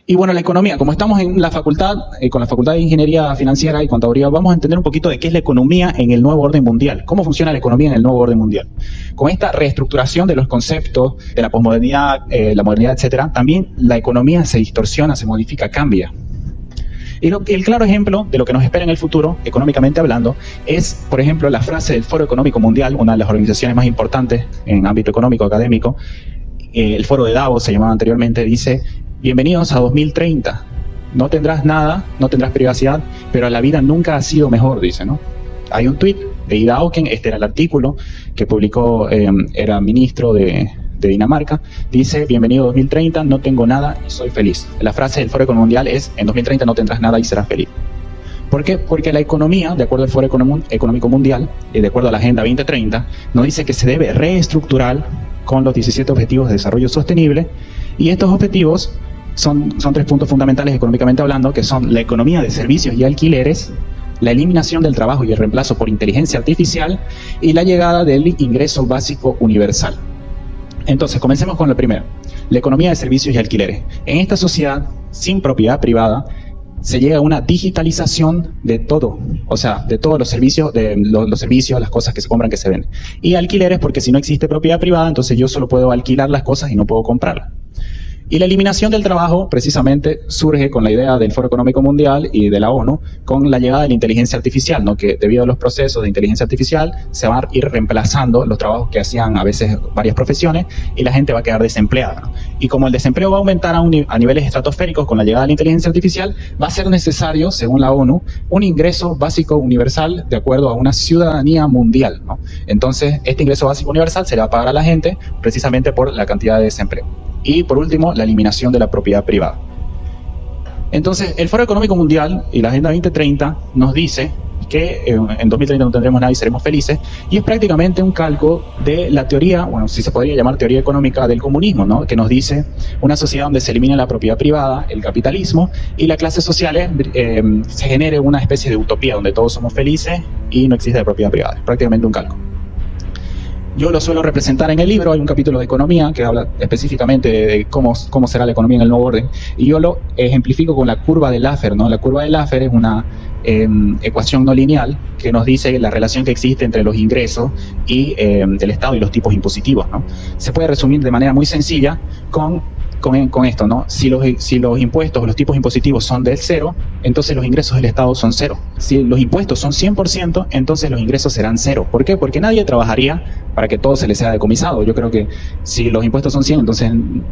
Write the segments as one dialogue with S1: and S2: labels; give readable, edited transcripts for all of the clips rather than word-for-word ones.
S1: Y bueno, la economía, como estamos en la facultad, con la Facultad de Ingeniería Financiera y Contaduría, vamos a entender un poquito de qué es la economía en el nuevo orden mundial. ¿Cómo funciona la economía en el nuevo orden mundial? Con esta reestructuración de los conceptos de la posmodernidad, la modernidad, etcétera, también la economía se distorsiona, se modifica, cambia. Y el claro ejemplo de lo que nos espera en el futuro, económicamente hablando, es, por ejemplo, la frase del Foro Económico Mundial, una de las organizaciones más importantes en ámbito económico, académico. El Foro de Davos se llamaba anteriormente, dice: bienvenidos a 2030. No tendrás nada, no tendrás privacidad, pero la vida nunca ha sido mejor, dice, ¿no? Hay un tuit de Ida Auken, este era el artículo que publicó, era ministro de Dinamarca, dice: bienvenido a 2030, no tengo nada y soy feliz. La frase del Foro Económico Mundial es: en 2030 no tendrás nada y serás feliz. ¿Por qué? Porque la economía, de acuerdo al Foro Económico Mundial, y de acuerdo a la Agenda 2030, nos dice que se debe reestructurar con los 17 Objetivos de Desarrollo Sostenible, y estos objetivos son 3 puntos fundamentales económicamente hablando, que son la economía de servicios y alquileres, la eliminación del trabajo y el reemplazo por inteligencia artificial, y la llegada del ingreso básico universal. Entonces, comencemos con lo primero, la economía de servicios y alquileres. En esta sociedad sin propiedad privada, se llega a una digitalización de todo, o sea, de todos los servicios, los servicios, las cosas que se compran, que se venden. Y alquileres, porque si no existe propiedad privada, entonces yo solo puedo alquilar las cosas y no puedo comprarlas. Y la eliminación del trabajo precisamente surge con la idea del Foro Económico Mundial y de la ONU, con la llegada de la inteligencia artificial, ¿no? Que debido a los procesos de inteligencia artificial se van a ir reemplazando los trabajos que hacían a veces varias profesiones y la gente va a quedar desempleada, ¿no? Y como el desempleo va a aumentar a niveles estratosféricos con la llegada de la inteligencia artificial, va a ser necesario, según la ONU, un ingreso básico universal de acuerdo a una ciudadanía mundial, ¿no? Entonces, este ingreso básico universal se le va a pagar a la gente precisamente por la cantidad de desempleo. Y por último, la eliminación de la propiedad privada. Entonces, el Foro Económico Mundial y la Agenda 2030 nos dice que en 2030 no tendremos nada y seremos felices, y es prácticamente un calco de la teoría, bueno, si se podría llamar teoría económica del comunismo, ¿no? Que nos dice una sociedad donde se elimina la propiedad privada, el capitalismo, y las clases sociales se genere una especie de utopía donde todos somos felices y no existe la propiedad privada. Es prácticamente un calco. Yo lo suelo representar en el libro, hay un capítulo de economía que habla específicamente de cómo será la economía en el nuevo orden, y yo lo ejemplifico con la curva de Laffer, ¿no? La curva de Laffer es una ecuación no lineal que nos dice la relación que existe entre los ingresos y del Estado y los tipos impositivos, ¿no? Se puede resumir de manera muy sencilla con esto, ¿no? Si los impuestos o los tipos impositivos son del 0, entonces los ingresos del Estado son 0. Si los impuestos son 100%, entonces los ingresos serán 0. ¿Por qué? Porque nadie trabajaría para que todo se le sea decomisado. Yo creo que si los impuestos son 100, entonces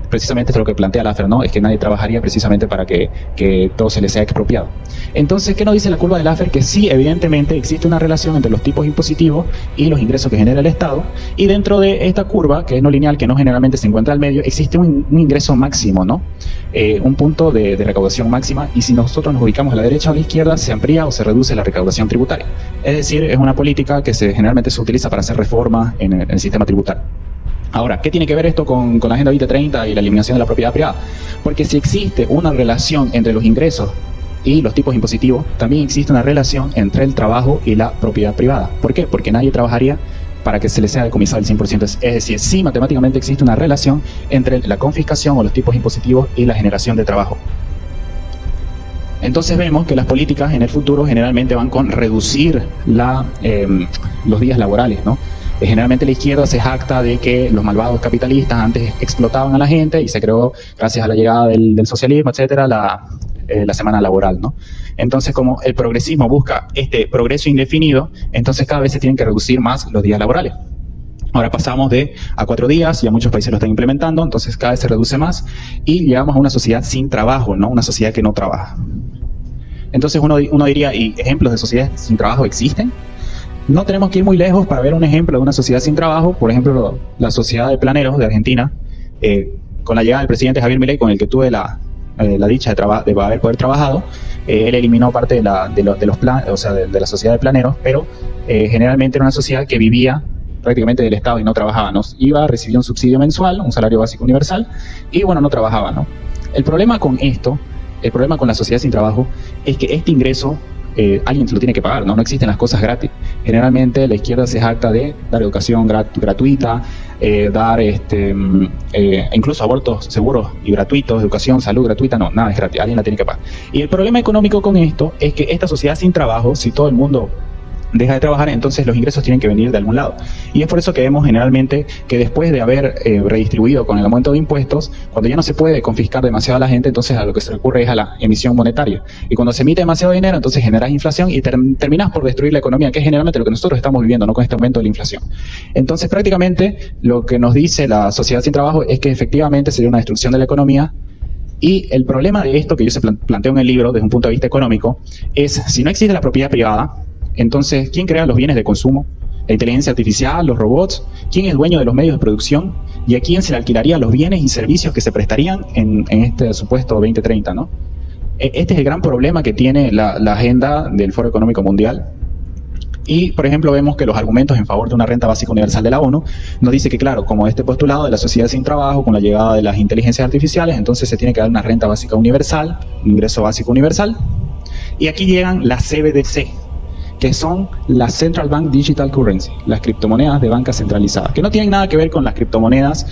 S1: precisamente es lo que plantea Laffer, ¿no? Es que nadie trabajaría precisamente para que todo se le sea expropiado. Entonces, ¿qué nos dice la curva de Laffer? Que sí, evidentemente existe una relación entre los tipos impositivos y los ingresos que genera el Estado, y dentro de esta curva, que es no lineal, que no generalmente se encuentra al medio, existe un ingreso máximo, ¿no? Un punto de recaudación máxima, y si nosotros nos ubicamos a la derecha o a la izquierda, se amplía o se reduce la recaudación tributaria. Es decir, es una política que generalmente se utiliza para hacer reformas en el sistema tributario. Ahora, ¿qué tiene que ver esto con la Agenda 2030 y la eliminación de la propiedad privada? Porque si existe una relación entre los ingresos y los tipos impositivos, también existe una relación entre el trabajo y la propiedad privada. ¿Por qué? Porque nadie trabajaría para que se le sea decomisado el 100%. Es decir, sí, matemáticamente existe una relación entre la confiscación o los tipos impositivos y la generación de trabajo. Entonces vemos que las políticas en el futuro generalmente van con reducir los días laborales, ¿no? Generalmente la izquierda se jacta de que los malvados capitalistas antes explotaban a la gente y se creó, gracias a la llegada del socialismo, etcétera, la semana laboral, ¿no? Entonces, como el progresismo busca este progreso indefinido, entonces cada vez se tienen que reducir más los días laborales. Ahora pasamos a 4 días, ya muchos países lo están implementando, entonces cada vez se reduce más y llegamos a una sociedad sin trabajo, ¿no? Una sociedad que no trabaja. Entonces uno diría, ¿y ejemplos de sociedades sin trabajo existen? No tenemos que ir muy lejos para ver un ejemplo de una sociedad sin trabajo. Por ejemplo, la Sociedad de Planeros de Argentina, con la llegada del presidente Javier Milei, con el que tuve la dicha de haber poder trabajado, él eliminó parte de los planes, o sea, de la Sociedad de Planeros, pero generalmente era una sociedad que vivía prácticamente del Estado y no trabajaba, ¿no? Iba, recibía un subsidio mensual, un salario básico universal, y bueno, no trabajaba, ¿no? El problema con esto, el problema con la sociedad sin trabajo, es que este ingreso alguien lo tiene que pagar, ¿no? No existen las cosas gratis. Generalmente la izquierda se jacta de dar educación gratuita, dar incluso abortos seguros y gratuitos, educación, salud gratuita, no, nada es gratis, alguien la tiene que pagar. Y el problema económico con esto es que esta sociedad sin trabajo, si todo el mundo deja de trabajar, entonces los ingresos tienen que venir de algún lado. Y es por eso que vemos generalmente que después de haber redistribuido con el aumento de impuestos, cuando ya no se puede confiscar demasiado a la gente, entonces a lo que se recurre es a la emisión monetaria. Y cuando se emite demasiado dinero, entonces generas inflación y terminas por destruir la economía, que es generalmente lo que nosotros estamos viviendo, ¿no? Con este aumento de la inflación. Entonces prácticamente lo que nos dice la sociedad sin trabajo es que efectivamente sería una destrucción de la economía. Y el problema de esto, que yo se planteo en el libro desde un punto de vista económico, es si no existe la propiedad privada, entonces, ¿quién crea los bienes de consumo? La inteligencia artificial, los robots. ¿Quién es el dueño de los medios de producción? ¿Y a quién se le alquilarían los bienes y servicios que se prestarían en este supuesto 2030, ¿no? Este es el gran problema que tiene la agenda del Foro Económico Mundial. Y, por ejemplo, vemos que los argumentos en favor de una renta básica universal de la ONU nos dice que, claro, como este postulado de la sociedad sin trabajo, con la llegada de las inteligencias artificiales, entonces se tiene que dar una renta básica universal, un ingreso básico universal. Y aquí llegan las CBDC, que son las Central Bank Digital Currency, las criptomonedas de banca centralizada, que no tienen nada que ver con las criptomonedas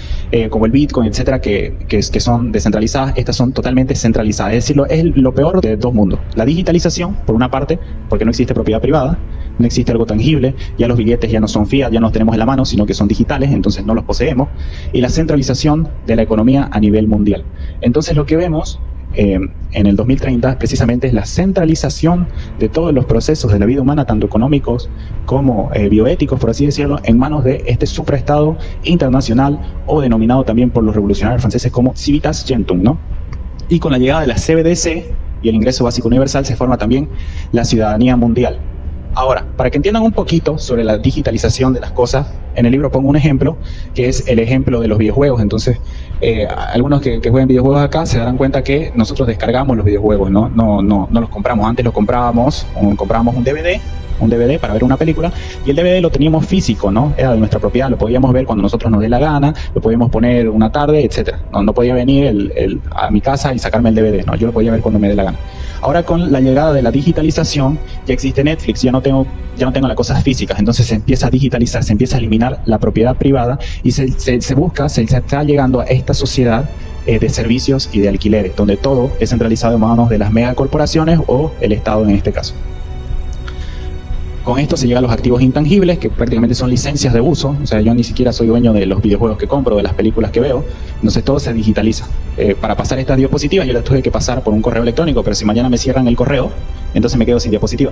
S1: como el Bitcoin, etcétera, que son descentralizadas. Estas son totalmente centralizadas. Es decir, es lo peor de dos mundos. La digitalización, por una parte, porque no existe propiedad privada, no existe algo tangible, ya los billetes ya no son fiat, ya no los tenemos en la mano, sino que son digitales, entonces no los poseemos, y la centralización de la economía a nivel mundial. Entonces lo que vemos en el 2030 precisamente es la centralización de todos los procesos de la vida humana, tanto económicos como bioéticos, por así decirlo, en manos de este supraestado internacional, o denominado también por los revolucionarios franceses como Civitas Gentum, ¿no? Y con la llegada de la CBDC y el ingreso básico universal se forma también la ciudadanía mundial. Ahora, para que entiendan un poquito sobre la digitalización de las cosas, en el libro pongo un ejemplo, que es el ejemplo de los videojuegos. Entonces, algunos que jueguen videojuegos acá se darán cuenta que nosotros descargamos los videojuegos, no los compramos. Antes los comprábamos un DVD para ver una película, y el DVD lo teníamos físico, ¿no? Era de nuestra propiedad, lo podíamos ver cuando nosotros nos dé la gana, lo podíamos poner una tarde, etcétera. No podía venir a mi casa y sacarme el DVD, no, yo lo podía ver cuando me dé la gana. Ahora, con la llegada de la digitalización, ya existe Netflix, ya no tengo las cosas físicas, entonces se empieza a digitalizar, se empieza a eliminar la propiedad privada, y se está llegando a esta sociedad de servicios y de alquileres, donde todo es centralizado en manos de las megacorporaciones o el Estado en este caso. Con esto se llega a los activos intangibles, que prácticamente son licencias de uso. O sea, yo ni siquiera soy dueño de los videojuegos que compro, de las películas que veo. Entonces todo se digitaliza. Para pasar estas diapositivas yo las tuve que pasar por un correo electrónico, pero si mañana me cierran el correo, entonces me quedo sin diapositiva.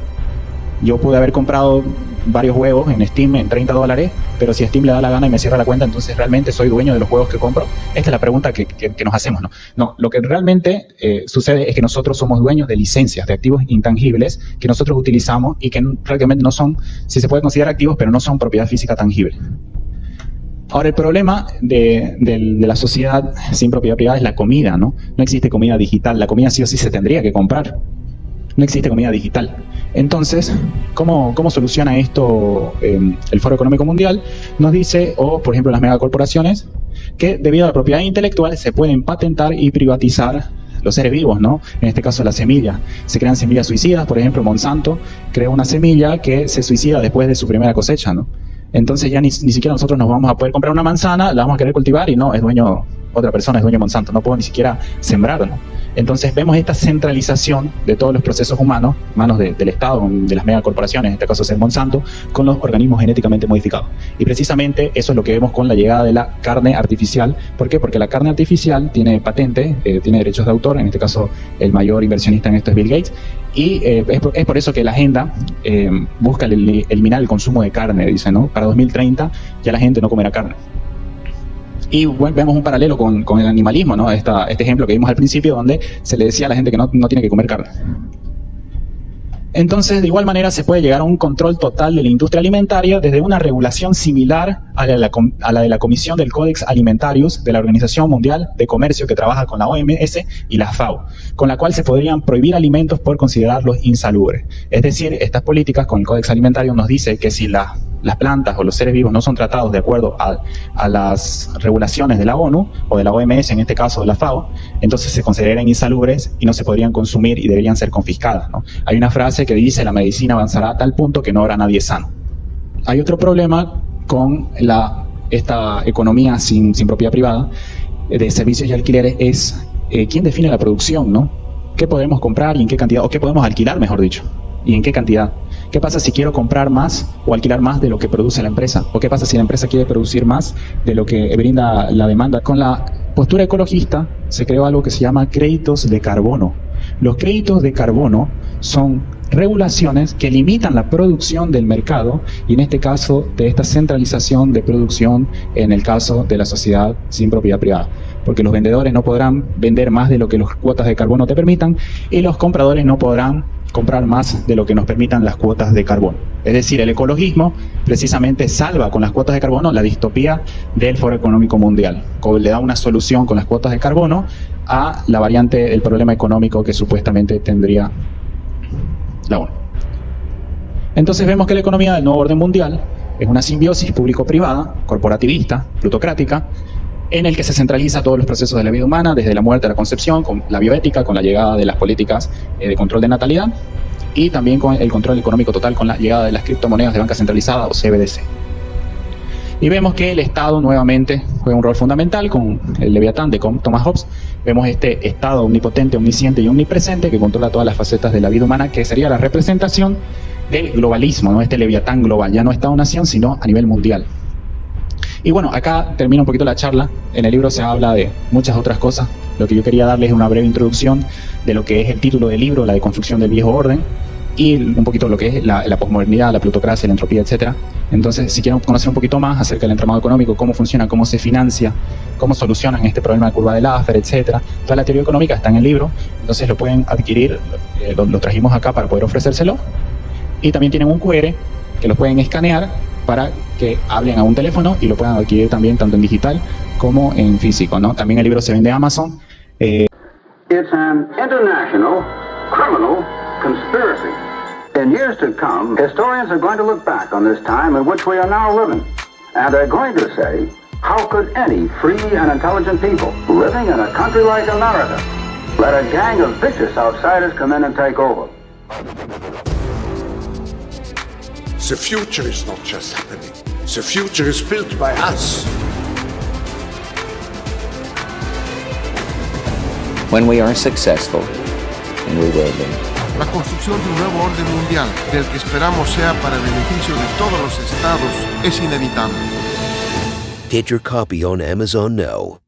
S1: Yo pude haber comprado varios juegos en Steam en $30, pero si Steam le da la gana y me cierra la cuenta, entonces realmente soy dueño de los juegos que compro. Esta es la pregunta que nos hacemos, ¿no? No, lo que realmente sucede es que nosotros somos dueños de licencias, de activos intangibles que nosotros utilizamos y que prácticamente no son, si se puede considerar activos, pero no son propiedad física tangible. Ahora, el problema de la sociedad sin propiedad privada es la comida, ¿no? No existe comida digital. La comida sí o sí se tendría que comprar. No existe comida digital. Entonces, ¿cómo soluciona esto el Foro Económico Mundial? Nos dice, por ejemplo las megacorporaciones, que debido a la propiedad intelectual se pueden patentar y privatizar los seres vivos, ¿no? En este caso las semillas. Se crean semillas suicidas, por ejemplo Monsanto creó una semilla que se suicida después de su primera cosecha, ¿no? Entonces ya ni siquiera nosotros nos vamos a poder comprar una manzana, la vamos a querer cultivar y no, otra persona es dueño de Monsanto, no puedo ni siquiera sembrarlo, ¿no? Entonces vemos esta centralización de todos los procesos humanos, manos del Estado, de las megacorporaciones, en este caso es Monsanto, con los organismos genéticamente modificados. Y precisamente eso es lo que vemos con la llegada de la carne artificial. ¿Por qué? Porque la carne artificial tiene patente, tiene derechos de autor, en este caso el mayor inversionista en esto es Bill Gates, y es por eso que la agenda busca eliminar el consumo de carne, dice, ¿no? Para 2030 ya la gente no comerá carne. Y bueno, vemos un paralelo con el animalismo, ¿no? Este ejemplo que vimos al principio, donde se le decía a la gente que no tiene que comer carne. Entonces, de igual manera, se puede llegar a un control total de la industria alimentaria desde una regulación similar a la de la Comisión del Codex Alimentarius de la Organización Mundial de Comercio, que trabaja con la OMS y la FAO, con la cual se podrían prohibir alimentos por considerarlos insalubres. Es decir, estas políticas con el Codex Alimentario nos dice que si las plantas o los seres vivos no son tratados de acuerdo a las regulaciones de la ONU o de la OMS, en este caso de la FAO, entonces se considerarían insalubres y no se podrían consumir y deberían ser confiscadas, ¿no? Hay una frase que dice: la medicina avanzará a tal punto que no habrá nadie sano. Hay otro problema con esta economía sin propiedad privada de servicios y alquileres, es quién define la producción, ¿no? ¿Qué podemos comprar y en qué cantidad? O qué podemos alquilar, mejor dicho, y en qué cantidad. ¿Qué pasa si quiero comprar más o alquilar más de lo que produce la empresa? ¿O qué pasa si la empresa quiere producir más de lo que brinda la demanda? Con la postura ecologista se creó algo que se llama créditos de carbono. Los créditos de carbono son regulaciones que limitan la producción del mercado y en este caso de esta centralización de producción en el caso de la sociedad sin propiedad privada, porque los vendedores no podrán vender más de lo que las cuotas de carbono te permitan y los compradores no podrán comprar más de lo que nos permitan las cuotas de carbono. Es decir, el ecologismo precisamente salva con las cuotas de carbono la distopía del Foro Económico Mundial, le da una solución con las cuotas de carbono a la variante del problema económico que supuestamente tendría la ONU. Entonces vemos que la economía del nuevo orden mundial es una simbiosis público-privada, corporativista, plutocrática, en el que se centraliza todos los procesos de la vida humana, desde la muerte a la concepción, con la bioética, con la llegada de las políticas de control de natalidad, y también con el control económico total con la llegada de las criptomonedas de banca centralizada o CBDC. Y vemos que el Estado nuevamente juega un rol fundamental con el Leviatán de Thomas Hobbes. Vemos este Estado omnipotente, omnisciente y omnipresente que controla todas las facetas de la vida humana, que sería la representación del globalismo, ¿no? Este Leviatán global, ya no Estado-nación, sino a nivel mundial. Y bueno, acá termina un poquito la charla. En el libro se habla de muchas otras cosas. Lo que yo quería darles es una breve introducción de lo que es el título del libro, la deconstrucción del viejo orden, y un poquito lo que es la posmodernidad, la plutocracia, la entropía, etc. Entonces, si quieren conocer un poquito más acerca del entramado económico, cómo funciona, cómo se financia, cómo solucionan este problema de curva de Laffer, etc. Toda la teoría económica está en el libro, entonces lo pueden adquirir, lo trajimos acá para poder ofrecérselo. Y también tienen un QR que lo pueden escanear para que hablen a un teléfono y lo puedan adquirir también tanto en digital como en físico, ¿no? También el libro se vende en Amazon.
S2: It's an international criminal conspiracy. In years to come, historians are going to look back on this time in which we are now living, and they're going to say, how could any free and intelligent people living in a country like America let a gang of vicious outsiders come in and take over?
S3: The future is not just happening. The future is built by us.
S4: When we are successful, and we will be.
S5: La construcción de un nuevo orden mundial, del que esperamos sea para el beneficio de todos los estados, es inevitable.
S6: Get your copy on Amazon now.